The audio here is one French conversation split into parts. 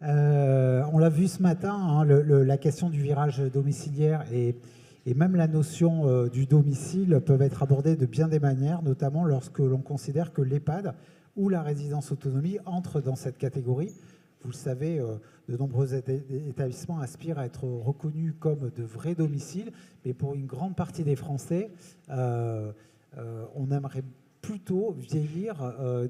On l'a vu ce matin, hein, la question du virage domiciliaire et même la notion du domicile peuvent être abordées de bien des manières, notamment lorsque l'on considère que l'EHPAD ou la résidence autonomie entrent dans cette catégorie. Vous le savez, de nombreux établissements aspirent à être reconnus comme de vrais domiciles, mais pour une grande partie des Français, on aimerait plutôt vieillir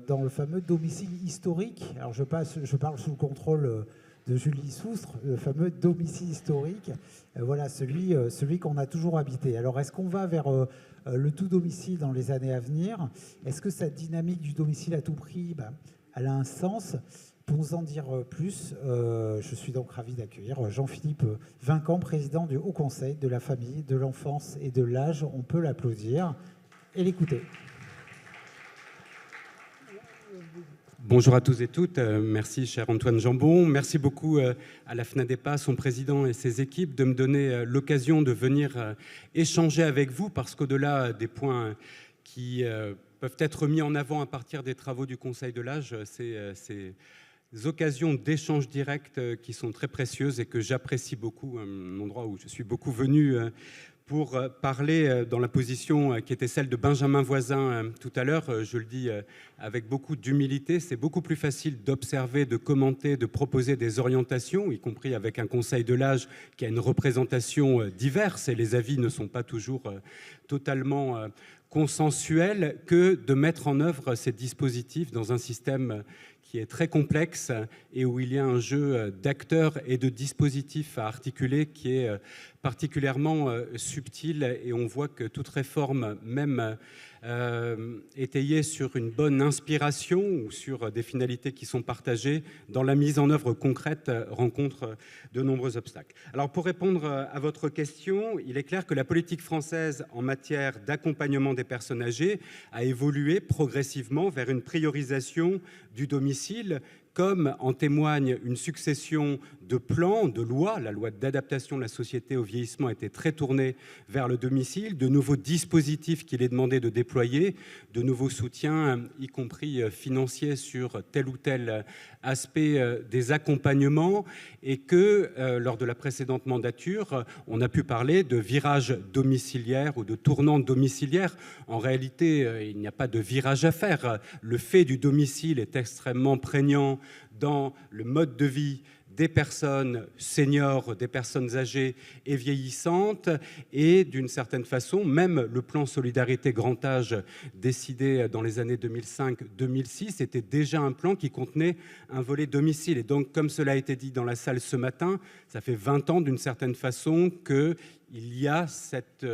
dans le fameux domicile historique. Alors je parle sous le contrôle de Julie Soustre, le fameux domicile historique, voilà, celui qu'on a toujours habité. Alors est-ce qu'on va vers le tout domicile dans les années à venir? Est-ce que cette dynamique du domicile à tout prix, elle a un sens? Pour nous en dire plus, je suis donc ravi d'accueillir Jean-Philippe Vinquant, président du Haut Conseil de la famille, de l'enfance et de l'âge. On peut l'applaudir et l'écouter. Bonjour à tous et toutes. Merci, cher Antoine Jambon. Merci beaucoup à la FNADEPA, son président et ses équipes, de me donner l'occasion de venir échanger avec vous, parce qu'au-delà des points qui peuvent être mis en avant à partir des travaux du Conseil de l'âge, c'est occasions d'échanges directs qui sont très précieuses et que j'apprécie beaucoup, un endroit où je suis beaucoup venu pour parler dans la position qui était celle de Benjamin Voisin tout à l'heure. Je le dis avec beaucoup d'humilité, c'est beaucoup plus facile d'observer, de commenter, de proposer des orientations, y compris avec un conseil de l'âge qui a une représentation diverse et les avis ne sont pas toujours totalement consensuels, que de mettre en œuvre ces dispositifs dans un système qui est très complexe et où il y a un jeu d'acteurs et de dispositifs à articuler qui est particulièrement subtil, et on voit que toute réforme, même étayée sur une bonne inspiration ou sur des finalités qui sont partagées, dans la mise en œuvre concrète, rencontre de nombreux obstacles. Alors pour répondre à votre question, il est clair que la politique française en matière d'accompagnement des personnes âgées a évolué progressivement vers une priorisation du domicile, comme en témoigne une succession de plans, de lois. La loi d'adaptation de la société au vieillissement était très tournée vers le domicile, de nouveaux dispositifs qu'il est demandé de déployer, de nouveaux soutiens, y compris financiers, sur tel ou tel aspect des accompagnements, et que lors de la précédente mandature, on a pu parler de virage domiciliaire ou de tournant domiciliaire. En réalité, il n'y a pas de virage à faire. Le fait du domicile est extrêmement prégnant dans le mode de vie des personnes seniors, des personnes âgées et vieillissantes, et d'une certaine façon, même le plan Solidarité Grand Âge décidé dans les années 2005-2006 était déjà un plan qui contenait un volet domicile. Et donc, comme cela a été dit dans la salle ce matin, ça fait 20 ans d'une certaine façon qu'il y a cette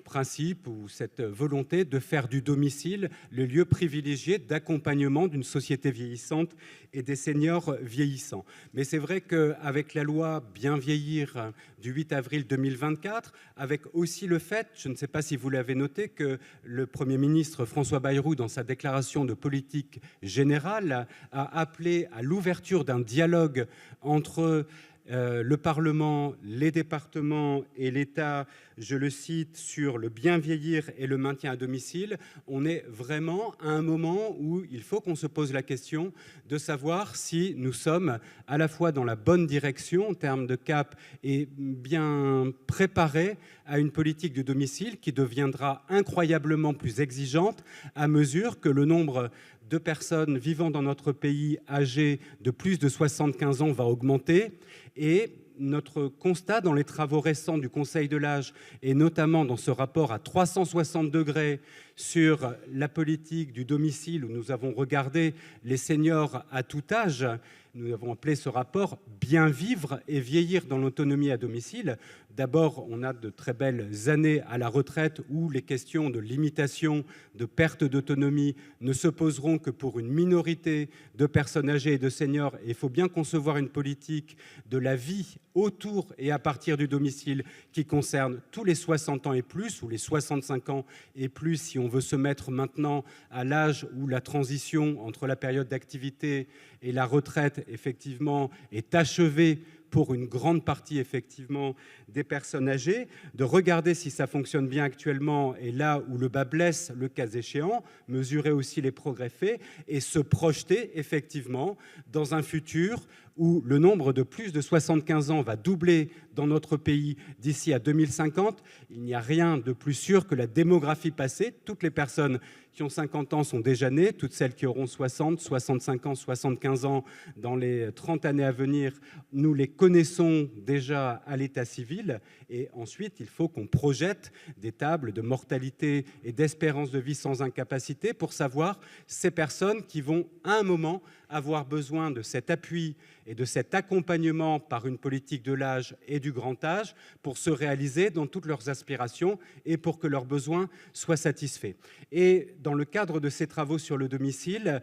principe ou cette volonté de faire du domicile le lieu privilégié d'accompagnement d'une société vieillissante et des seniors vieillissants. Mais c'est vrai qu'avec la loi Bien vieillir du 8 avril 2024, avec aussi le fait, je ne sais pas si vous l'avez noté, que le Premier ministre François Bayrou, dans sa déclaration de politique générale, a appelé à l'ouverture d'un dialogue entre le Parlement, les départements et l'État, je le cite, sur le bien vieillir et le maintien à domicile. On est vraiment à un moment où il faut qu'on se pose la question de savoir si nous sommes à la fois dans la bonne direction en termes de cap et bien préparés à une politique de domicile qui deviendra incroyablement plus exigeante à mesure que le nombre de personnes vivant dans notre pays âgées de plus de 75 ans va augmenter. Et notre constat dans les travaux récents du Conseil de l'âge, et notamment dans ce rapport à 360 degrés sur la politique du domicile, où nous avons regardé les seniors à tout âge, nous avons appelé ce rapport « Bien vivre et vieillir dans l'autonomie à domicile ». D'abord, on a de très belles années à la retraite où les questions de limitation, de perte d'autonomie ne se poseront que pour une minorité de personnes âgées et de seniors. Et il faut bien concevoir une politique de la vie autour et à partir du domicile qui concerne tous les 60 ans et plus, ou les 65 ans et plus, si on veut se mettre maintenant à l'âge où la transition entre la période d'activité et la retraite, effectivement, est achevée pour une grande partie, effectivement, des personnes âgées, de regarder si ça fonctionne bien actuellement et là où le bas blesse, le cas échéant, mesurer aussi les progrès faits et se projeter, effectivement, dans un futur où le nombre de plus de 75 ans va doubler dans notre pays d'ici à 2050, il n'y a rien de plus sûr que la démographie passée. Toutes les personnes qui ont 50 ans sont déjà nées, toutes celles qui auront 60, 65 ans, 75 ans dans les 30 années à venir, nous les connaissons déjà à l'état civil. Et ensuite, il faut qu'on projette des tables de mortalité et d'espérance de vie sans incapacité pour savoir ces personnes qui vont à un moment avoir besoin de cet appui et de cet accompagnement par une politique de l'âge et du grand âge pour se réaliser dans toutes leurs aspirations et pour que leurs besoins soient satisfaits. Et dans le cadre de ces travaux sur le domicile,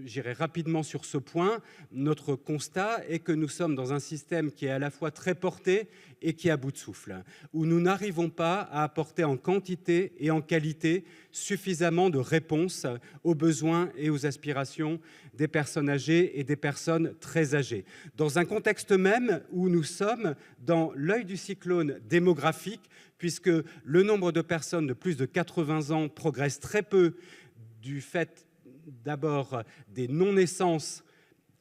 j'irai rapidement sur ce point, notre constat est que nous sommes dans un système qui est à la fois très porté et qui est à bout de souffle, où nous n'arrivons pas à apporter en quantité et en qualité suffisamment de réponses aux besoins et aux aspirations des personnes âgées et des personnes très âgées. Dans un contexte même où nous sommes dans l'œil du cyclone démographique, puisque le nombre de personnes de plus de 80 ans progresse très peu du fait d'abord des non-naissances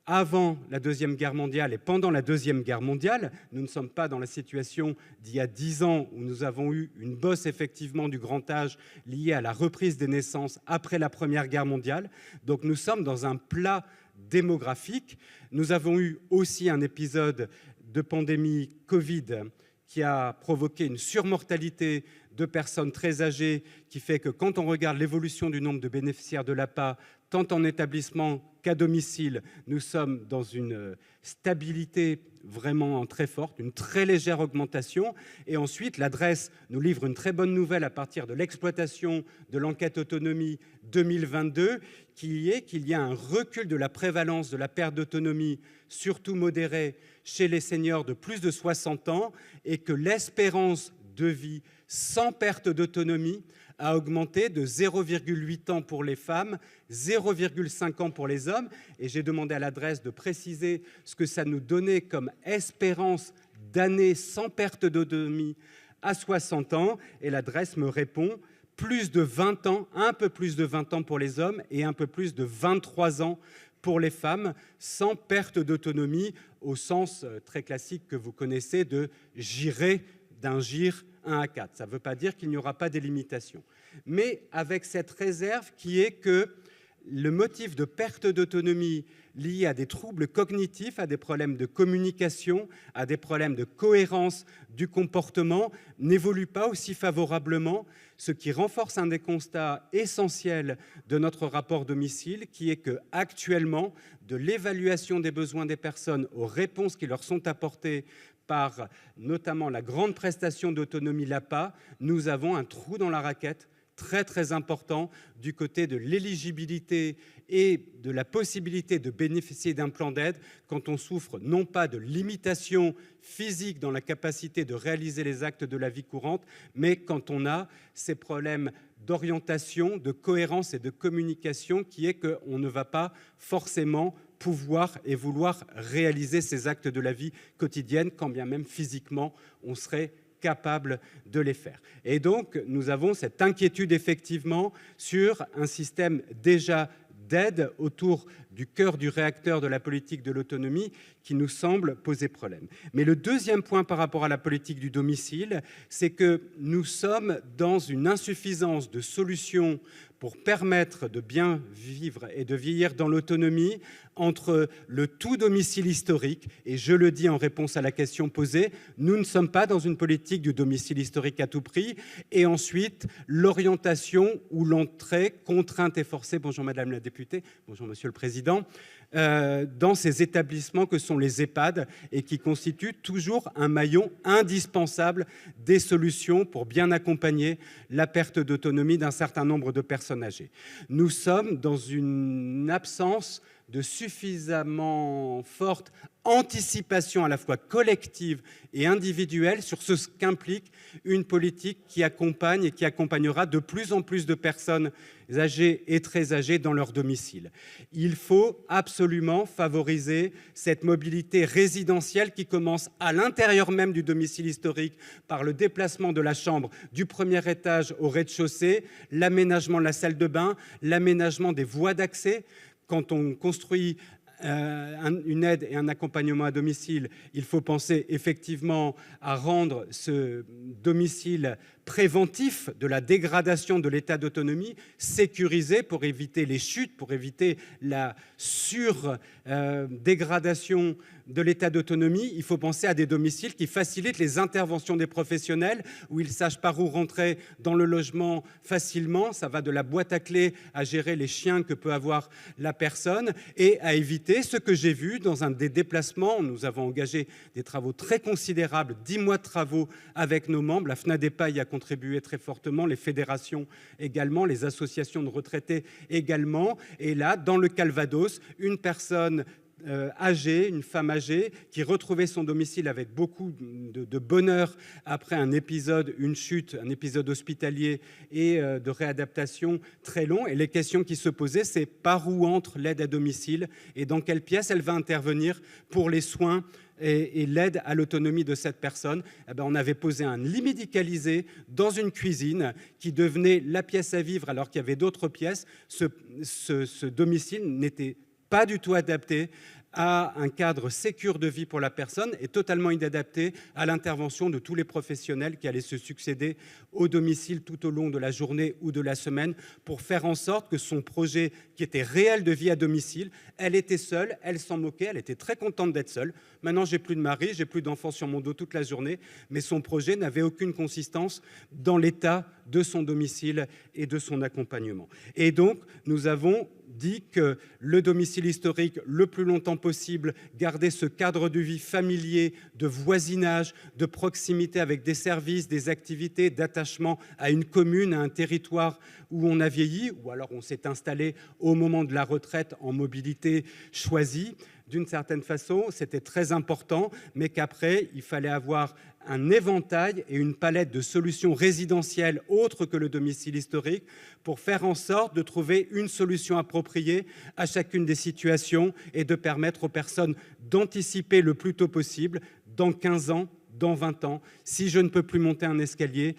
avant la Deuxième Guerre mondiale et pendant la Deuxième Guerre mondiale. Nous ne sommes pas dans la situation d'il y a 10 ans où nous avons eu une bosse effectivement du grand âge liée à la reprise des naissances après la Première Guerre mondiale. Donc nous sommes dans un plat démographique. Nous avons eu aussi un épisode de pandémie Covid qui a provoqué une surmortalité de personnes très âgées, qui fait que quand on regarde l'évolution du nombre de bénéficiaires de l'APA, tant en établissement qu'à domicile, nous sommes dans une stabilité vraiment très forte, une très légère augmentation. Et ensuite, l'adresse nous livre une très bonne nouvelle à partir de l'exploitation de l'enquête autonomie 2022, qui est qu'il y a un recul de la prévalence de la perte d'autonomie, surtout modérée, chez les seniors de plus de 60 ans, et que l'espérance de vie sans perte d'autonomie a augmenté de 0,8 ans pour les femmes, 0,5 ans pour les hommes. Et j'ai demandé à l'adresse de préciser ce que ça nous donnait comme espérance d'années sans perte d'autonomie à 60 ans. Et l'adresse me répond plus de 20 ans, un peu plus de 20 ans pour les hommes et un peu plus de 23 ans pour les femmes, sans perte d'autonomie, au sens très classique que vous connaissez de girer, d'un GIR 1 à 4. Ça ne veut pas dire qu'il n'y aura pas des limitations. Mais avec cette réserve qui est que le motif de perte d'autonomie lié à des troubles cognitifs, à des problèmes de communication, à des problèmes de cohérence du comportement n'évolue pas aussi favorablement, ce qui renforce un des constats essentiels de notre rapport domicile, qui est qu'actuellement, de l'évaluation des besoins des personnes aux réponses qui leur sont apportées par notamment la grande prestation d'autonomie l'APA, nous avons un trou dans la raquette très très important du côté de l'éligibilité et de la possibilité de bénéficier d'un plan d'aide quand on souffre non pas de limitations physiques dans la capacité de réaliser les actes de la vie courante, mais quand on a ces problèmes d'orientation, de cohérence et de communication qui est qu'on ne va pas forcément pouvoir et vouloir réaliser ces actes de la vie quotidienne, quand bien même physiquement on serait capable de les faire. Et donc, nous avons cette inquiétude effectivement sur un système déjà d'aide autour du cœur du réacteur de la politique de l'autonomie qui nous semble poser problème. Mais le deuxième point par rapport à la politique du domicile, c'est que nous sommes dans une insuffisance de solutions pour permettre de bien vivre et de vieillir dans l'autonomie entre le tout domicile historique, et je le dis en réponse à la question posée, nous ne sommes pas dans une politique du domicile historique à tout prix, et ensuite l'orientation ou l'entrée contrainte et forcée, bonjour Madame la députée, bonjour Monsieur le Président, dans ces établissements que sont les EHPAD et qui constituent toujours un maillon indispensable des solutions pour bien accompagner la perte d'autonomie d'un certain nombre de personnes âgées. Nous sommes dans une absence de suffisamment forte anticipation à la fois collective et individuelle sur ce qu'implique une politique qui accompagne et qui accompagnera de plus en plus de personnes âgées et très âgées dans leur domicile. Il faut absolument favoriser cette mobilité résidentielle qui commence à l'intérieur même du domicile historique par le déplacement de la chambre du premier étage au rez-de-chaussée, l'aménagement de la salle de bain, l'aménagement des voies d'accès. Quand on construit une aide et un accompagnement à domicile, il faut penser effectivement à rendre ce domicile préventif de la dégradation de l'état d'autonomie, sécurisé pour éviter les chutes, pour éviter la dégradation de l'état d'autonomie. Il faut penser à des domiciles qui facilitent les interventions des professionnels, où ils sachent par où rentrer dans le logement facilement. Ça va de la boîte à clés à gérer les chiens que peut avoir la personne, et à éviter ce que j'ai vu dans un des déplacements. Nous avons engagé des travaux très considérables, 10 mois de travaux avec nos membres. La FNADEPA y a contribué très fortement, les fédérations également, les associations de retraités également. Et là, dans le Calvados, une personne âgée, une femme âgée, qui retrouvait son domicile avec beaucoup de bonheur après un épisode, une chute, un épisode hospitalier et de réadaptation très long. Et les questions qui se posaient, c'est par où entre l'aide à domicile et dans quelle pièce elle va intervenir pour les soins et l'aide à l'autonomie de cette personne. Eh bien, on avait posé un lit médicalisé dans une cuisine qui devenait la pièce à vivre alors qu'il y avait d'autres pièces. Ce domicile n'était pas du tout adapté à un cadre sécure de vie pour la personne et totalement inadapté à l'intervention de tous les professionnels qui allaient se succéder au domicile tout au long de la journée ou de la semaine pour faire en sorte que son projet qui était réel de vie à domicile, elle était seule, elle s'en moquait, elle était très contente d'être seule. Maintenant, j'ai plus de mari, j'ai plus d'enfants sur mon dos toute la journée, mais son projet n'avait aucune consistance dans l'état de son domicile et de son accompagnement. Et donc, nous avons dit que le domicile historique, le plus longtemps possible, garder ce cadre de vie familier, de voisinage, de proximité avec des services, des activités, d'attachement à une commune, à un territoire où on a vieilli, ou alors on s'est installé au moment de la retraite en mobilité choisie. D'une certaine façon, c'était très important, mais qu'après, il fallait avoir un éventail et une palette de solutions résidentielles autres que le domicile historique pour faire en sorte de trouver une solution appropriée à chacune des situations et de permettre aux personnes d'anticiper le plus tôt possible, dans 15 ans, dans 20 ans, si je ne peux plus monter un escalier,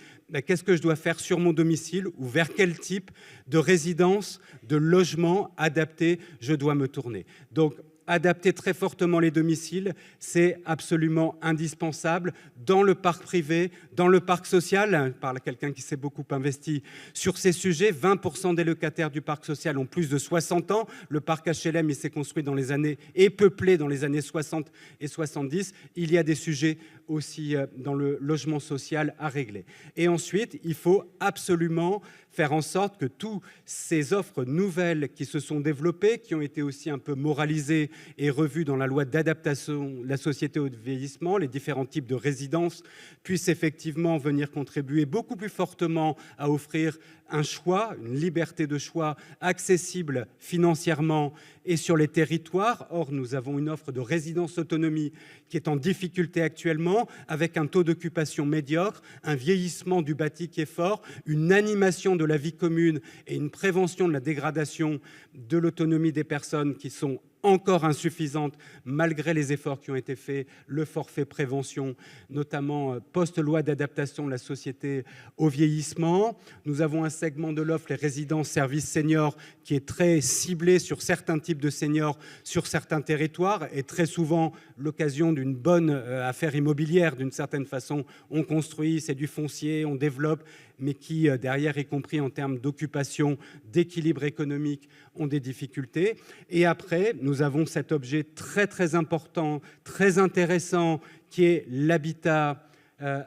qu'est-ce que je dois faire sur mon domicile ou vers quel type de résidence, de logement adapté je dois me tourner. Donc, adapter très fortement les domiciles, c'est absolument indispensable dans le parc privé, dans le parc social, par quelqu'un qui s'est beaucoup investi sur ces sujets. 20% des locataires du parc social ont plus de 60 ans. Le parc HLM, il s'est construit dans les années et peuplé dans les années 60 et 70. Il y a des sujets aussi dans le logement social à régler. Et ensuite, il faut absolument faire en sorte que toutes ces offres nouvelles qui se sont développées, qui ont été aussi un peu moralisées et revues dans la loi d'adaptation de la société au vieillissement, les différents types de résidences, puissent effectivement venir contribuer beaucoup plus fortement à offrir un choix, une liberté de choix accessible financièrement et sur les territoires. Or, nous avons une offre de résidence autonomie qui est en difficulté actuellement, avec un taux d'occupation médiocre, un vieillissement du bâti qui est fort, une animation de la vie commune et une prévention de la dégradation de l'autonomie des personnes qui sont encore insuffisante malgré les efforts qui ont été faits, le forfait prévention, notamment post-loi d'adaptation de la société au vieillissement. Nous avons un segment de l'offre, les résidences services seniors, qui est très ciblé sur certains types de seniors, sur certains territoires, et très souvent l'occasion d'une bonne affaire immobilière, d'une certaine façon. On construit, c'est du foncier, on développe, mais qui, derrière, y compris en termes d'occupation, d'équilibre économique, ont des difficultés. Et après, nous avons cet objet très, très important, très intéressant, qui est l'habitat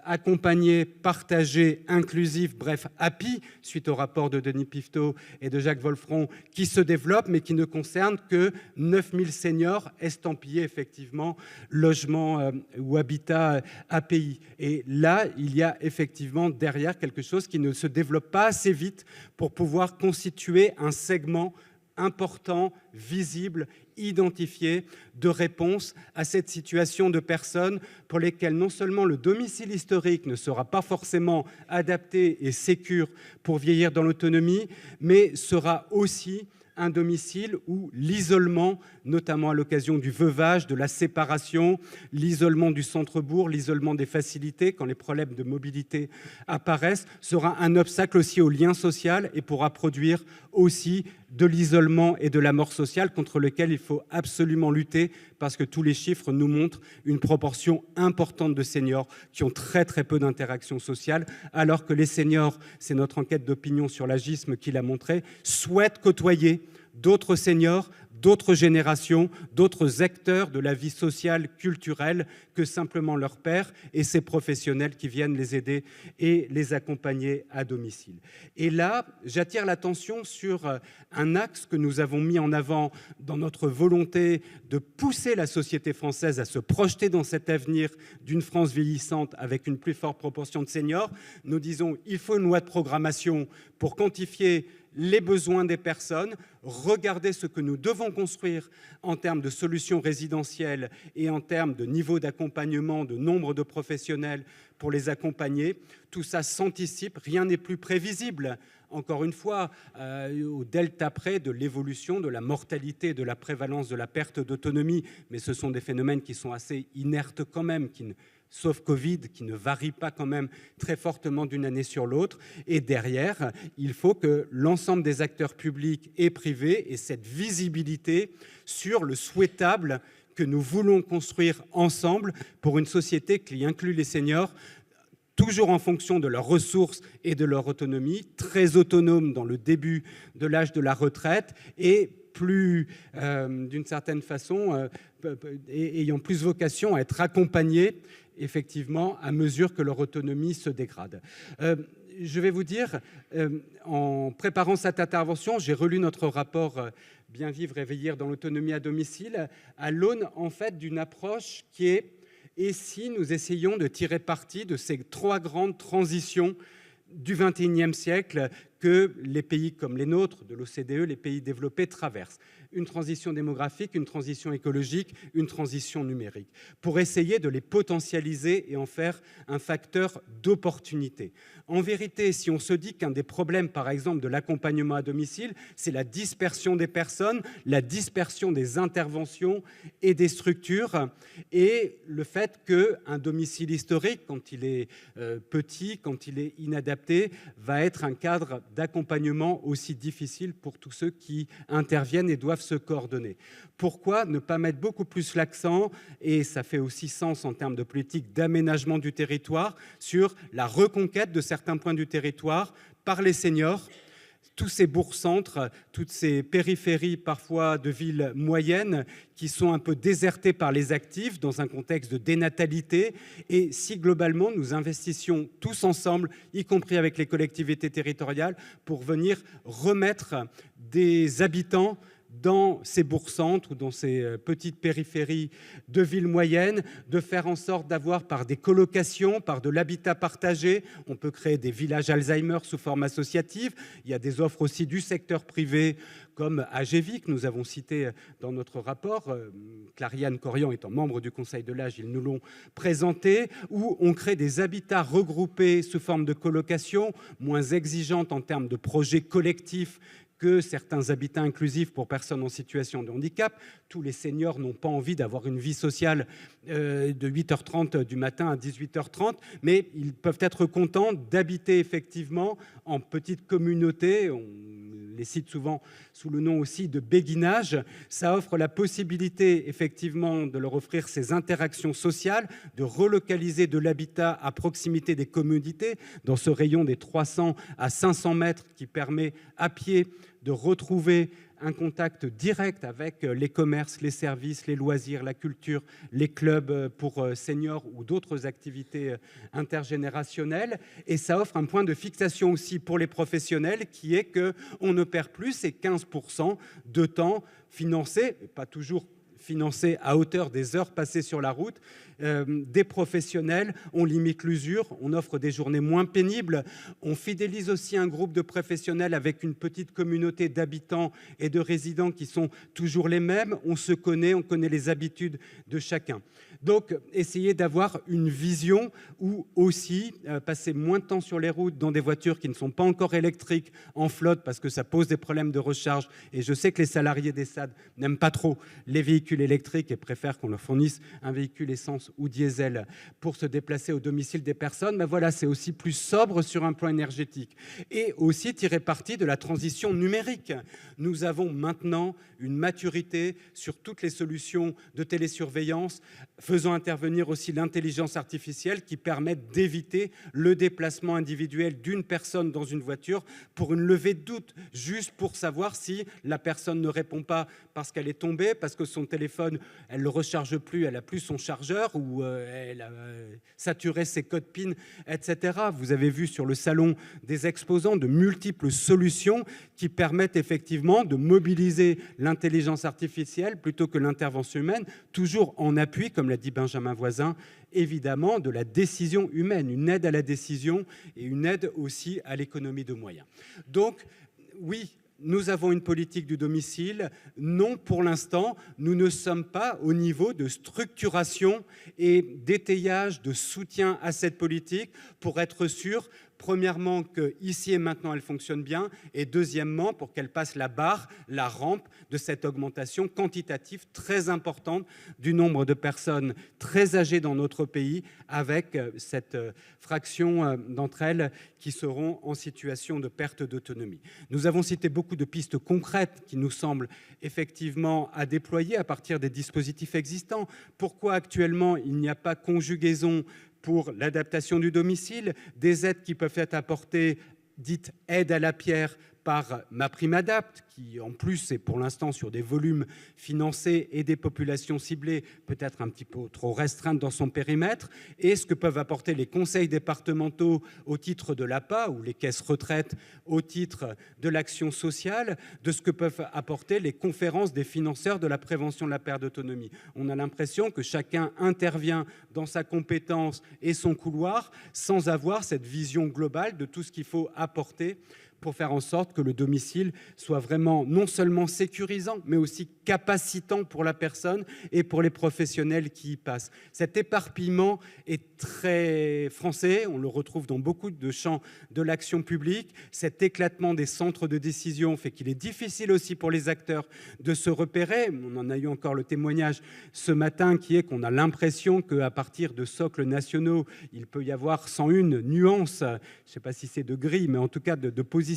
accompagné, partagé, inclusif, bref, happy, suite au rapport de Denis Piveteau et de Jacques Wolfron, qui se développe, mais qui ne concerne que 9000 seniors estampillés, effectivement, logement ou habitat API. Et là, il y a effectivement derrière quelque chose qui ne se développe pas assez vite pour pouvoir constituer un segment important, visible, identifié de réponse à cette situation de personnes pour lesquelles non seulement le domicile historique ne sera pas forcément adapté et sécure pour vieillir dans l'autonomie, mais sera aussi un domicile où l'isolement, notamment à l'occasion du veuvage, de la séparation, l'isolement du centre-bourg, l'isolement des facilités, quand les problèmes de mobilité apparaissent, sera un obstacle aussi au lien social et pourra produire aussi de l'isolement et de la mort sociale contre lequel il faut absolument lutter parce que tous les chiffres nous montrent une proportion importante de seniors qui ont très très peu d'interactions sociales, alors que les seniors, c'est notre enquête d'opinion sur l'agisme qui l'a montré, souhaitent côtoyer d'autres seniors, d'autres générations, d'autres acteurs de la vie sociale, culturelle que simplement leurs pairs et ces professionnels qui viennent les aider et les accompagner à domicile. Et là, j'attire l'attention sur un axe que nous avons mis en avant dans notre volonté de pousser la société française à se projeter dans cet avenir d'une France vieillissante avec une plus forte proportion de seniors. Nous disons il faut une loi de programmation pour quantifier les besoins des personnes, regarder ce que nous devons construire en termes de solutions résidentielles et en termes de niveau d'accompagnement, de nombre de professionnels pour les accompagner. Tout ça s'anticipe, rien n'est plus prévisible. Encore une fois, au delta près de l'évolution de la mortalité, de la prévalence de la perte d'autonomie, mais ce sont des phénomènes qui sont assez inertes quand même, sauf Covid, qui ne varie pas quand même très fortement d'une année sur l'autre. Et derrière, il faut que l'ensemble des acteurs publics et privés aient cette visibilité sur le souhaitable que nous voulons construire ensemble pour une société qui inclut les seniors, toujours en fonction de leurs ressources et de leur autonomie, très autonomes dans le début de l'âge de la retraite et plus, d'une certaine façon, ayant plus vocation à être accompagnés effectivement à mesure que leur autonomie se dégrade. Je vais vous dire, en préparant cette intervention, j'ai relu notre rapport Bien vivre et vieillir dans l'autonomie à domicile à l'aune en fait d'une approche qui est et si nous essayons de tirer parti de ces trois grandes transitions du XXIe siècle que les pays comme les nôtres, de l'OCDE, les pays développés traversent. Une transition démographique, une transition écologique, une transition numérique, pour essayer de les potentialiser et en faire un facteur d'opportunité. En vérité, si on se dit qu'un des problèmes, par exemple, de l'accompagnement à domicile, c'est la dispersion des personnes, la dispersion des interventions et des structures, et le fait qu'un domicile historique, quand il est petit, quand il est inadapté, va être un cadre d'accompagnement aussi difficile pour tous ceux qui interviennent et doivent se coordonner. Pourquoi ne pas mettre beaucoup plus l'accent, et ça fait aussi sens en termes de politique d'aménagement du territoire, sur la reconquête de certains points du territoire par les seniors, tous ces bourgs-centres, toutes ces périphéries parfois de villes moyennes qui sont un peu désertées par les actifs dans un contexte de dénatalité. Et si globalement nous investissions tous ensemble, y compris avec les collectivités territoriales, pour venir remettre des habitants dans ces bourgs-centres ou dans ces petites périphéries de villes moyennes, de faire en sorte d'avoir par des colocations, par de l'habitat partagé, on peut créer des villages Alzheimer sous forme associative, il y a des offres aussi du secteur privé comme AGEVI, que nous avons cité dans notre rapport, Clariane Corian étant membre du Conseil de l'âge, ils nous l'ont présenté, où on crée des habitats regroupés sous forme de colocation, moins exigeantes en termes de projets collectifs que certains habitats inclusifs pour personnes en situation de handicap. Tous les seniors n'ont pas envie d'avoir une vie sociale de 8h30 du matin à 18h30, mais ils peuvent être contents d'habiter effectivement en petite communauté. On les cite souvent sous le nom aussi de béguinage. Ça offre la possibilité effectivement de leur offrir ces interactions sociales, de relocaliser de l'habitat à proximité des communautés, dans ce rayon des 300 à 500 mètres qui permet à pied de retrouver un contact direct avec les commerces, les services, les loisirs, la culture, les clubs pour seniors ou d'autres activités intergénérationnelles. Et ça offre un point de fixation aussi pour les professionnels qui est qu'on ne perd plus ces 15% de temps financé, pas toujours financé à hauteur des heures passées sur la route, des professionnels, on limite l'usure, on offre des journées moins pénibles, on fidélise aussi un groupe de professionnels avec une petite communauté d'habitants et de résidents qui sont toujours les mêmes, on se connaît, on connaît les habitudes de chacun. Donc, essayer d'avoir une vision où aussi passer moins de temps sur les routes dans des voitures qui ne sont pas encore électriques en flotte parce que ça pose des problèmes de recharge. Et je sais que les salariés des SAD n'aiment pas trop les véhicules véhicule électrique et préfèrent qu'on leur fournisse un véhicule essence ou diesel pour se déplacer au domicile des personnes, ben voilà, c'est aussi plus sobre sur un plan énergétique. Et aussi tirer parti de la transition numérique. Nous avons maintenant une maturité sur toutes les solutions de télésurveillance, faisant intervenir aussi l'intelligence artificielle qui permettent d'éviter le déplacement individuel d'une personne dans une voiture pour une levée de doute, juste pour savoir si la personne ne répond pas parce qu'elle est tombée, parce que son téléphone, elle ne le recharge plus, elle n'a plus son chargeur, ou elle a saturé ses codes PIN, etc. Vous avez vu sur le salon des exposants de multiples solutions qui permettent effectivement de mobiliser l'intelligence artificielle plutôt que l'intervention humaine, toujours en appui, comme l'a dit Benjamin Voisin, évidemment, de la décision humaine, une aide à la décision et une aide aussi à l'économie de moyens. Donc, oui, nous avons une politique du domicile. Non, pour l'instant, nous ne sommes pas au niveau de structuration et d'étayage, de soutien à cette politique pour être sûr, premièrement, qu'ici et maintenant, elle fonctionne bien, et deuxièmement, pour qu'elle passe la barre, la rampe de cette augmentation quantitative très importante du nombre de personnes très âgées dans notre pays, avec cette fraction d'entre elles qui seront en situation de perte d'autonomie. Nous avons cité beaucoup de pistes concrètes qui nous semblent effectivement à déployer à partir des dispositifs existants. Pourquoi actuellement il n'y a pas conjugaison pour l'adaptation du domicile, des aides qui peuvent être apportées, dites aides à la pierre, par MaPrimeAdapt, qui en plus est pour l'instant sur des volumes financés et des populations ciblées peut-être un petit peu trop restreintes dans son périmètre, et ce que peuvent apporter les conseils départementaux au titre de l'APA ou les caisses retraite au titre de l'action sociale, de ce que peuvent apporter les conférences des financeurs de la prévention de la perte d'autonomie. On a l'impression que chacun intervient dans sa compétence et son couloir sans avoir cette vision globale de tout ce qu'il faut apporter pour faire en sorte que le domicile soit vraiment non seulement sécurisant, mais aussi capacitant pour la personne et pour les professionnels qui y passent. Cet éparpillement est très français, on le retrouve dans beaucoup de champs de l'action publique. Cet éclatement des centres de décision fait qu'il est difficile aussi pour les acteurs de se repérer. On en a eu encore le témoignage ce matin, qui est qu'on a l'impression qu'à partir de socles nationaux, il peut y avoir 101 nuances, je ne sais pas si c'est de gris, mais en tout cas de positionnement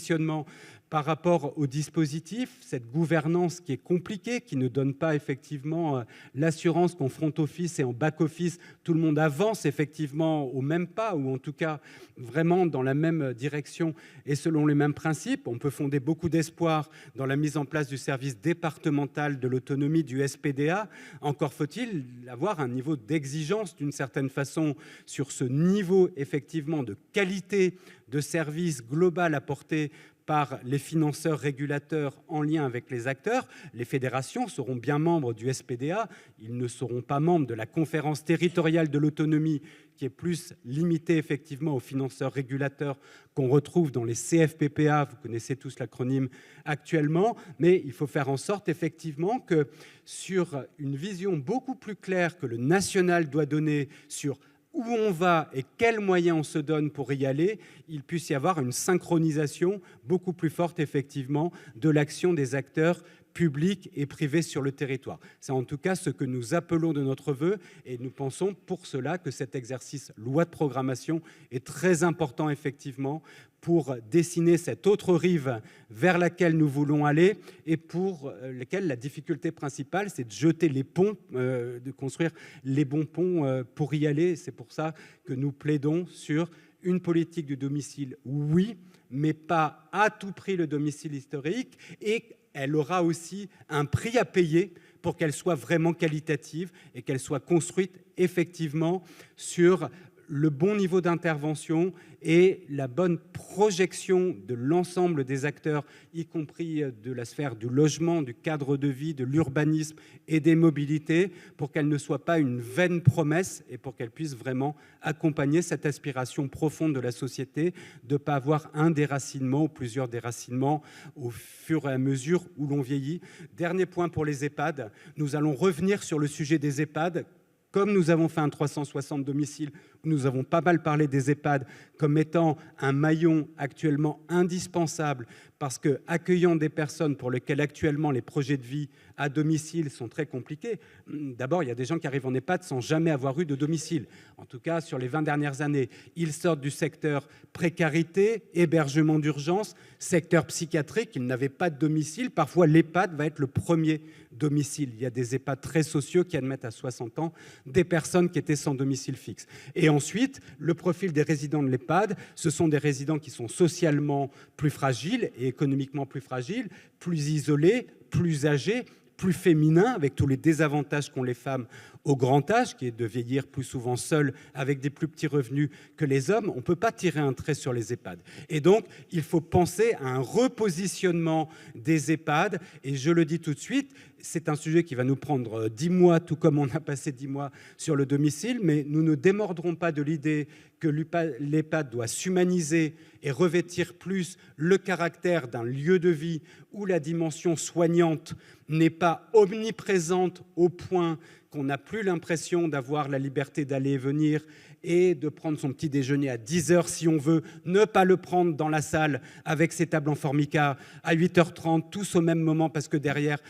par rapport au dispositif, cette gouvernance qui est compliquée, qui ne donne pas effectivement l'assurance qu'en front office et en back office, tout le monde avance effectivement au même pas, ou en tout cas vraiment dans la même direction et selon les mêmes principes. On peut fonder beaucoup d'espoir dans la mise en place du service départemental de l'autonomie du SPDA. Encore faut-il avoir un niveau d'exigence d'une certaine façon sur ce niveau effectivement de qualité de service global apporté par les financeurs régulateurs en lien avec les acteurs. Les fédérations seront bien membres du SPDA, ils ne seront pas membres de la conférence territoriale de l'autonomie qui est plus limitée effectivement aux financeurs régulateurs qu'on retrouve dans les CFPPA, vous connaissez tous l'acronyme actuellement, mais il faut faire en sorte effectivement que sur une vision beaucoup plus claire que le national doit donner sur où on va et quels moyens on se donne pour y aller, il puisse y avoir une synchronisation beaucoup plus forte, effectivement, de l'action des acteurs publics et privés sur le territoire. C'est en tout cas ce que nous appelons de notre vœu, et nous pensons pour cela que cet exercice loi de programmation est très important, effectivement, pour dessiner cette autre rive vers laquelle nous voulons aller et pour laquelle la difficulté principale, c'est de jeter les ponts, de construire les bons ponts pour y aller. C'est pour ça que nous plaidons sur une politique du domicile, oui, mais pas à tout prix le domicile historique, et elle aura aussi un prix à payer pour qu'elle soit vraiment qualitative et qu'elle soit construite effectivement sur le bon niveau d'intervention et la bonne projection de l'ensemble des acteurs, y compris de la sphère du logement, du cadre de vie, de l'urbanisme et des mobilités, pour qu'elle ne soit pas une vaine promesse et pour qu'elle puisse vraiment accompagner cette aspiration profonde de la société de ne pas avoir un déracinement ou plusieurs déracinements au fur et à mesure où l'on vieillit. Dernier point pour les EHPAD, nous allons revenir sur le sujet des EHPAD, comme nous avons fait un 360 domiciles nous avons pas mal parlé des EHPAD comme étant un maillon actuellement indispensable parce que accueillant des personnes pour lesquelles actuellement les projets de vie à domicile sont très compliqués. D'abord, il y a des gens qui arrivent en EHPAD sans jamais avoir eu de domicile. En tout cas, sur les 20 dernières années, ils sortent du secteur précarité, hébergement d'urgence, secteur psychiatrique, ils n'avaient pas de domicile. Parfois, l'EHPAD va être le premier domicile. Il y a des EHPAD très sociaux qui admettent à 60 ans des personnes qui étaient sans domicile fixe. Et ensuite, le profil des résidents de l'EHPAD, ce sont des résidents qui sont socialement plus fragiles et économiquement plus fragiles, plus isolés, plus âgés, plus féminins, avec tous les désavantages qu'ont les femmes au grand âge, qui est de vieillir plus souvent seules, avec des plus petits revenus que les hommes. On ne peut pas tirer un trait sur les EHPAD. Et donc, il faut penser à un repositionnement des EHPAD. Et je le dis tout de suite, c'est un sujet qui va nous prendre 10 mois, tout comme on a passé 10 mois sur le domicile, mais nous ne démordrons pas de l'idée que l'EHPAD doit s'humaniser et revêtir plus le caractère d'un lieu de vie où la dimension soignante n'est pas omniprésente au point qu'on n'a plus l'impression d'avoir la liberté d'aller et venir et de prendre son petit déjeuner à 10h si on veut, ne pas le prendre dans la salle avec ses tables en formica à 8h30, tous au même moment parce que derrière,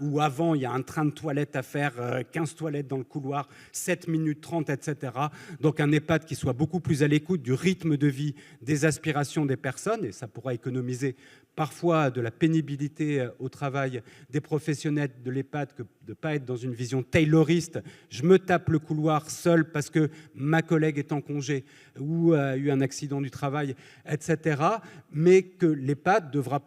ou avant, il y a un train de toilettes à faire, 15 toilettes dans le couloir, 7 minutes 30, etc. Donc un EHPAD qui soit beaucoup plus à l'écoute du rythme de vie, des aspirations des personnes, et ça pourra économiser parfois de la pénibilité au travail des professionnels de l'EHPAD que de ne pas être dans une vision tayloriste. Je me tape le couloir seul parce que ma collègue est en congé ou a eu un accident du travail, etc. Mais que l'EHPAD devra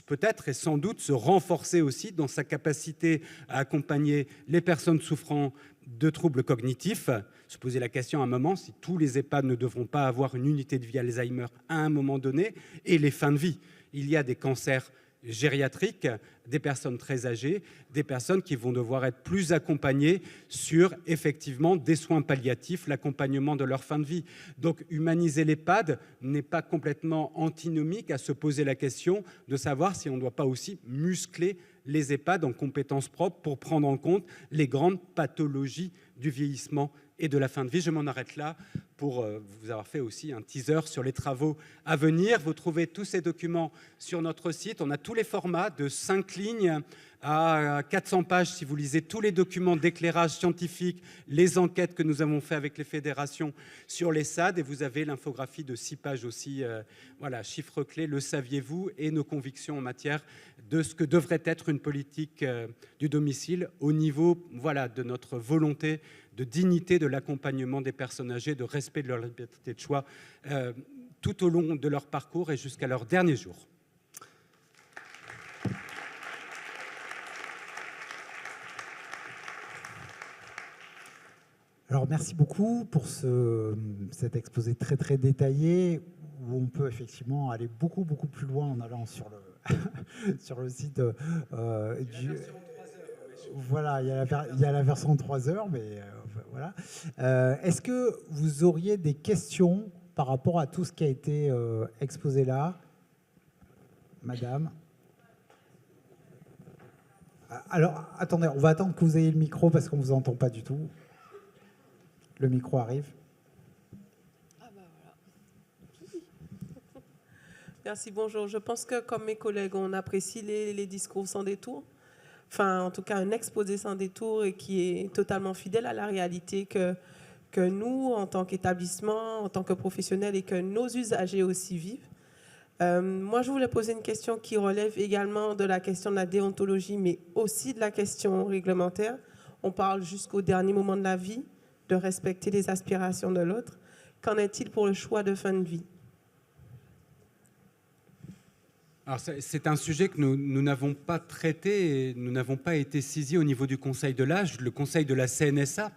peut-être et sans doute se renforcer aussi dans sa capacité à accompagner les personnes souffrant de troubles cognitifs. Se poser la question à un moment si tous les EHPAD ne devront pas avoir une unité de vie Alzheimer à un moment donné, et les fins de vie. Il y a des cancers gériatriques, des personnes très âgées, des personnes qui vont devoir être plus accompagnées sur effectivement des soins palliatifs, l'accompagnement de leur fin de vie. Donc humaniser l'EHPAD n'est pas complètement antinomique à se poser la question de savoir si on ne doit pas aussi muscler les EHPAD en compétences propres pour prendre en compte les grandes pathologies du vieillissement et de la fin de vie. Je m'en arrête là pour vous avoir fait aussi un teaser sur les travaux à venir. Vous trouvez tous ces documents sur notre site. On a tous les formats de 5 lignes à 400 pages si vous lisez tous les documents d'éclairage scientifique, les enquêtes que nous avons fait avec les fédérations sur les SAD, et vous avez l'infographie de 6 pages aussi, voilà, chiffres clés, le saviez-vous, et nos convictions en matière de ce que devrait être une politique du domicile au niveau, voilà, de notre volonté de dignité de l'accompagnement des personnes âgées, de respect de leur liberté de choix tout au long de leur parcours et jusqu'à leur dernier jour. Alors, merci beaucoup pour cet exposé très, très détaillé où on peut effectivement aller beaucoup, beaucoup plus loin en allant sur le site du... Voilà, il y a la version 3 heures, mais voilà. Est-ce que vous auriez des questions par rapport à tout ce qui a été exposé là, madame? Alors, attendez, on va attendre que vous ayez le micro parce qu'on ne vous entend pas du tout. Le micro arrive. Ah bah voilà. Merci, bonjour. Je pense que comme mes collègues, on apprécie les discours sans détour. Enfin, en tout cas, un exposé sans détour et qui est totalement fidèle à la réalité que nous, en tant qu'établissement, en tant que professionnels, et que nos usagers aussi vivent. Moi, je voulais poser une question qui relève également de la question de la déontologie, mais aussi de la question réglementaire. On parle jusqu'au dernier moment de la vie, de respecter les aspirations de l'autre. Qu'en est-il pour le choix de fin de vie? Alors, c'est un sujet que nous n'avons pas traité et nous n'avons pas été saisis au niveau du Conseil de l'âge. Le Conseil de la CNSA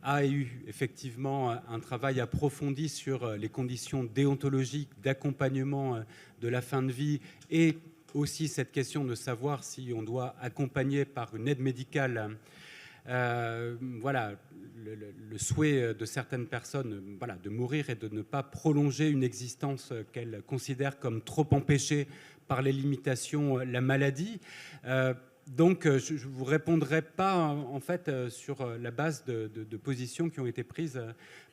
a eu effectivement un travail approfondi sur les conditions déontologiques d'accompagnement de la fin de vie et aussi cette question de savoir si on doit accompagner par une aide médicale voilà, le souhait de certaines personnes, voilà, de mourir et de ne pas prolonger une existence qu'elles considèrent comme trop empêchée par les limitations, la maladie. Donc, je ne vous répondrai pas en fait sur la base de positions qui ont été prises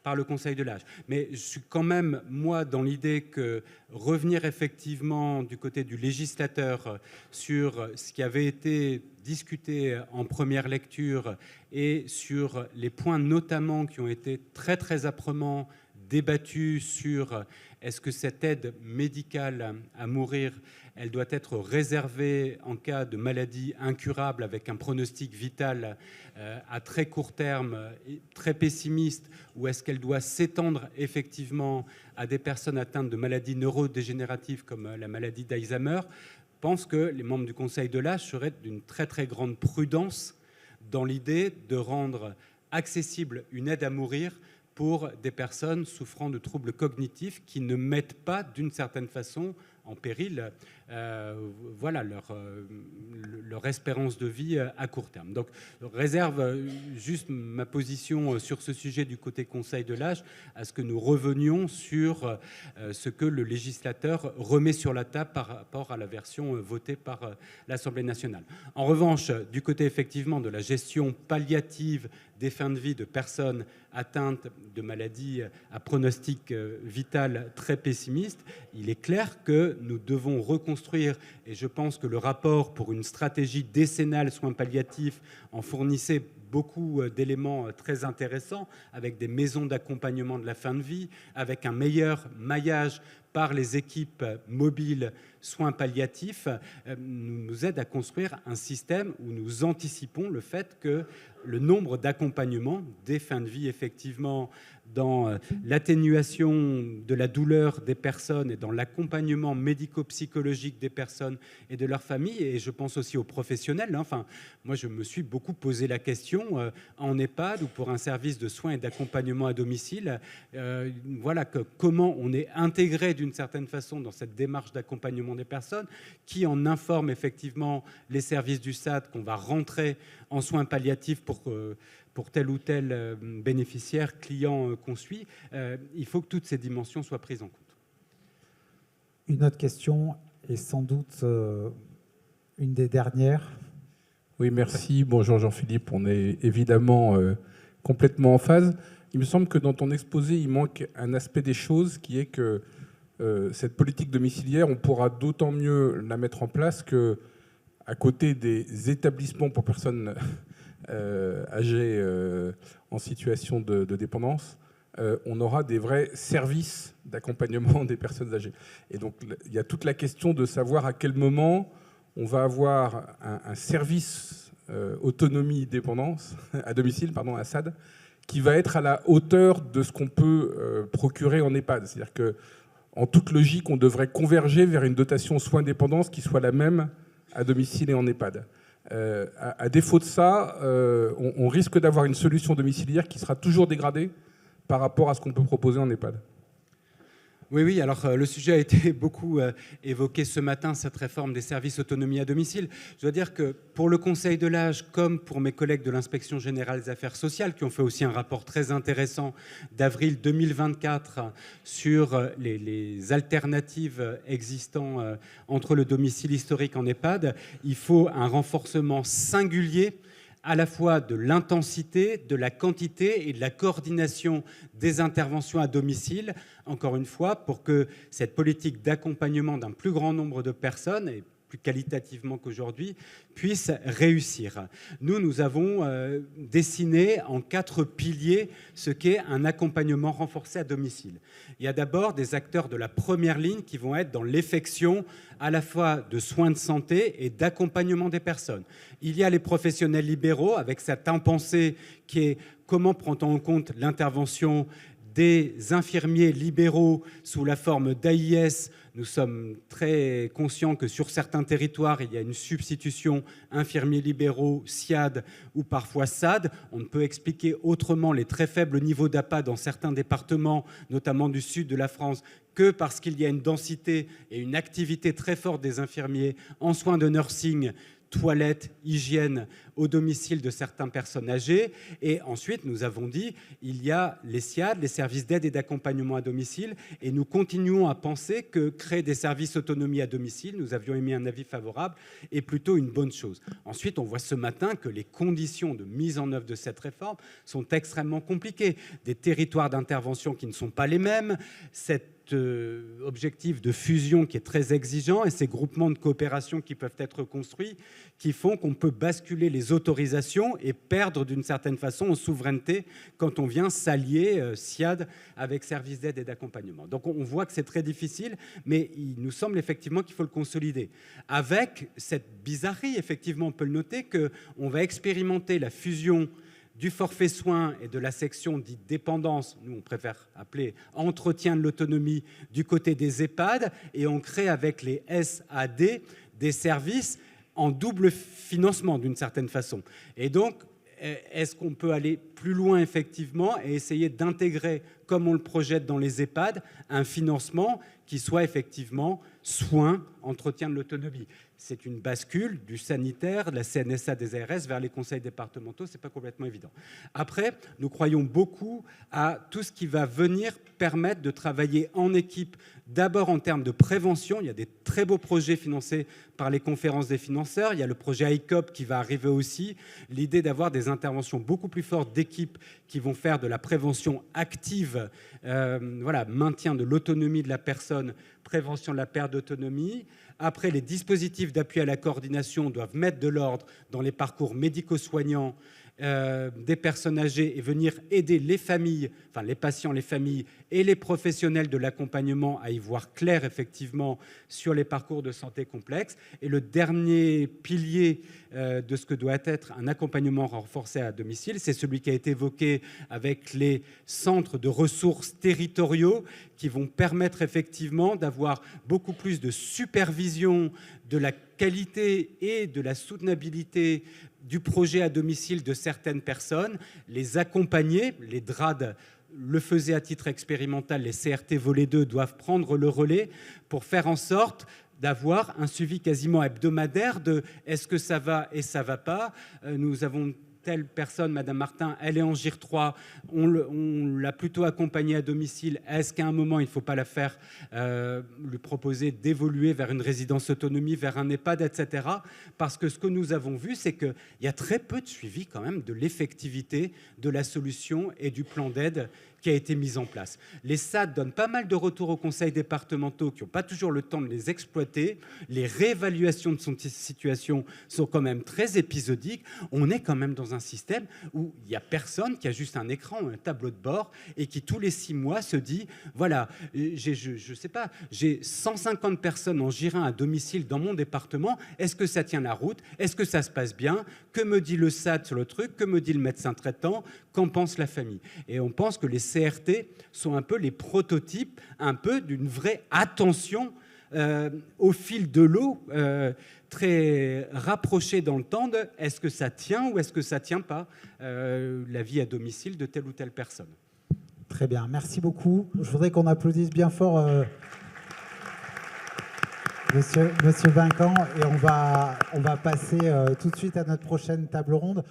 par le Conseil de l'âge. Mais je suis quand même, moi, dans l'idée que revenir effectivement du côté du législateur sur ce qui avait été discuté en première lecture et sur les points notamment qui ont été très, très âprement débattus sur est-ce que cette aide médicale à mourir, elle doit être réservée en cas de maladie incurable avec un pronostic vital à très court terme, très pessimiste, ou est-ce qu'elle doit s'étendre effectivement à des personnes atteintes de maladies neurodégénératives comme la maladie d'Alzheimer. Je pense que les membres du Conseil de l'âge seraient d'une très très grande prudence dans l'idée de rendre accessible une aide à mourir pour des personnes souffrant de troubles cognitifs qui ne mettent pas d'une certaine façon en péril leur espérance de vie à court terme. Donc, je réserve juste ma position sur ce sujet du côté Conseil de l'âge à ce que nous revenions sur ce que le législateur remet sur la table par rapport à la version votée par l'Assemblée nationale. En revanche, du côté effectivement de la gestion palliative des fins de vie de personnes atteintes de maladies à pronostic vital très pessimiste, il est clair que nous devons reconstruire, et je pense que le rapport pour une stratégie décennale soins palliatifs en fournissait beaucoup d'éléments très intéressants, avec des maisons d'accompagnement de la fin de vie, avec un meilleur maillage par les équipes mobiles soins palliatifs, nous aide à construire un système où nous anticipons le fait que le nombre d'accompagnements des fins de vie, effectivement, dans l'atténuation de la douleur des personnes et dans l'accompagnement médico-psychologique des personnes et de leurs familles, et je pense aussi aux professionnels. Enfin, moi, je me suis beaucoup posé la question en EHPAD ou pour un service de soins et d'accompagnement à domicile, comment on est intégré d'une certaine façon dans cette démarche d'accompagnement des personnes, qui en informe effectivement les services du SAD qu'on va rentrer en soins palliatifs pour tel ou tel bénéficiaire, client qu'on suit. Il faut que toutes ces dimensions soient prises en compte. Une autre question, et sans doute une des dernières. Oui, merci. Bonjour Jean-Philippe. On est évidemment complètement en phase. Il me semble que dans ton exposé, il manque un aspect des choses qui est que cette politique domiciliaire, on pourra d'autant mieux la mettre en place que, à côté des établissements pour personnes âgées en situation de dépendance, on aura des vrais services d'accompagnement des personnes âgées. Et donc, il y a toute la question de savoir à quel moment on va avoir un service autonomie dépendance à domicile, un SAD, qui va être à la hauteur de ce qu'on peut procurer en EHPAD. C'est-à-dire qu'en toute logique, on devrait converger vers une dotation soins dépendance qui soit la même à domicile et en EHPAD. À défaut de ça, on risque d'avoir une solution domiciliaire qui sera toujours dégradée par rapport à ce qu'on peut proposer en EHPAD. Oui, alors le sujet a été beaucoup évoqué ce matin, cette réforme des services autonomie à domicile. Je dois dire que pour le Conseil de l'âge, comme pour mes collègues de l'Inspection générale des affaires sociales, qui ont fait aussi un rapport très intéressant d'avril 2024 sur les alternatives existant entre le domicile historique en EHPAD, il faut un renforcement singulier à la fois de l'intensité, de la quantité et de la coordination des interventions à domicile, encore une fois, pour que cette politique d'accompagnement d'un plus grand nombre de personnes, et plus qualitativement qu'aujourd'hui, puisse réussir. Nous avons dessiné en 4 piliers ce qu'est un accompagnement renforcé à domicile. Il y a d'abord des acteurs de la première ligne qui vont être dans l'effection à la fois de soins de santé et d'accompagnement des personnes. Il y a les professionnels libéraux avec cette impensée qui est comment prend-on en compte l'intervention des infirmiers libéraux sous la forme d'AIS. Nous sommes très conscients que sur certains territoires, il y a une substitution infirmiers libéraux, SIAD ou parfois SAD. On ne peut expliquer autrement les très faibles niveaux d'APA dans certains départements, notamment du sud de la France, que parce qu'il y a une densité et une activité très forte des infirmiers en soins de nursing toilettes, hygiène au domicile de certaines personnes âgées. Et ensuite, nous avons dit, il y a les SIAD, les services d'aide et d'accompagnement à domicile, et nous continuons à penser que créer des services autonomie à domicile, nous avions émis un avis favorable, est plutôt une bonne chose. Ensuite, on voit ce matin que les conditions de mise en œuvre de cette réforme sont extrêmement compliquées. Des territoires d'intervention qui ne sont pas les mêmes, cet objectif de fusion qui est très exigeant et ces groupements de coopération qui peuvent être construits, qui font qu'on peut basculer les autorisations et perdre d'une certaine façon en souveraineté quand on vient s'allier SIAD avec services d'aide et d'accompagnement. Donc on voit que c'est très difficile, mais il nous semble effectivement qu'il faut le consolider. Avec cette bizarrerie, effectivement, on peut le noter, qu'on va expérimenter la fusion du forfait soins et de la section dite dépendance, nous on préfère appeler entretien de l'autonomie, du côté des EHPAD, et on crée avec les SAD des services en double financement d'une certaine façon. Et donc, est-ce qu'on peut aller plus loin effectivement et essayer d'intégrer, comme on le projette dans les EHPAD, un financement qui soit effectivement soins, entretien de l'autonomie? C'est une bascule du sanitaire, de la CNSA, des ARS vers les conseils départementaux, ce n'est pas complètement évident. Après, nous croyons beaucoup à tout ce qui va venir permettre de travailler en équipe, d'abord en termes de prévention. Il y a des très beaux projets financés par les conférences des financeurs. Il y a le projet ICOP qui va arriver aussi. L'idée d'avoir des interventions beaucoup plus fortes d'équipes qui vont faire de la prévention active, maintien de l'autonomie de la personne, prévention de la perte d'autonomie. Après, les dispositifs d'appui à la coordination doivent mettre de l'ordre dans les parcours médico-soignants des personnes âgées et venir aider les familles, enfin les patients, les familles et les professionnels de l'accompagnement à y voir clair effectivement sur les parcours de santé complexes. Et le dernier pilier de ce que doit être un accompagnement renforcé à domicile, c'est celui qui a été évoqué avec les centres de ressources territoriaux qui vont permettre effectivement d'avoir beaucoup plus de supervision de la qualité et de la soutenabilité du projet à domicile de certaines personnes, les accompagner, les DRAD le faisaient à titre expérimental, les CRT volet 2 doivent prendre le relais pour faire en sorte d'avoir un suivi quasiment hebdomadaire de est-ce que ça va et ça va pas. Nous avons telle personne, Madame Martin, elle est en GIR 3, on l'a plutôt accompagnée à domicile. Est-ce qu'à un moment, il ne faut pas la faire, lui proposer d'évoluer vers une résidence autonomie, vers un EHPAD, etc. Parce que ce que nous avons vu, c'est qu'il y a très peu de suivi quand même de l'effectivité de la solution et du plan d'aide qui a été mis en place. Les SAD donnent pas mal de retours aux conseils départementaux qui n'ont pas toujours le temps de les exploiter. Les réévaluations de son situation sont quand même très épisodiques. On est quand même dans un système où il n'y a personne qui a juste un écran ou un tableau de bord et qui tous les 6 mois se dit voilà, je sais pas, j'ai 150 personnes en GIR 1 à domicile dans mon département, est-ce que ça tient la route? Est-ce que ça se passe bien? Que me dit le SAD sur le truc? Que me dit le médecin traitant? Qu'en pense la famille? Et on pense que les CRT sont un peu les prototypes un peu d'une vraie attention au fil de l'eau, très rapprochée dans le temps de est-ce que ça tient ou est-ce que ça ne tient pas la vie à domicile de telle ou telle personne. Très bien, merci beaucoup. Je voudrais qu'on applaudisse bien fort Monsieur Vincan et on va passer tout de suite à notre prochaine table ronde.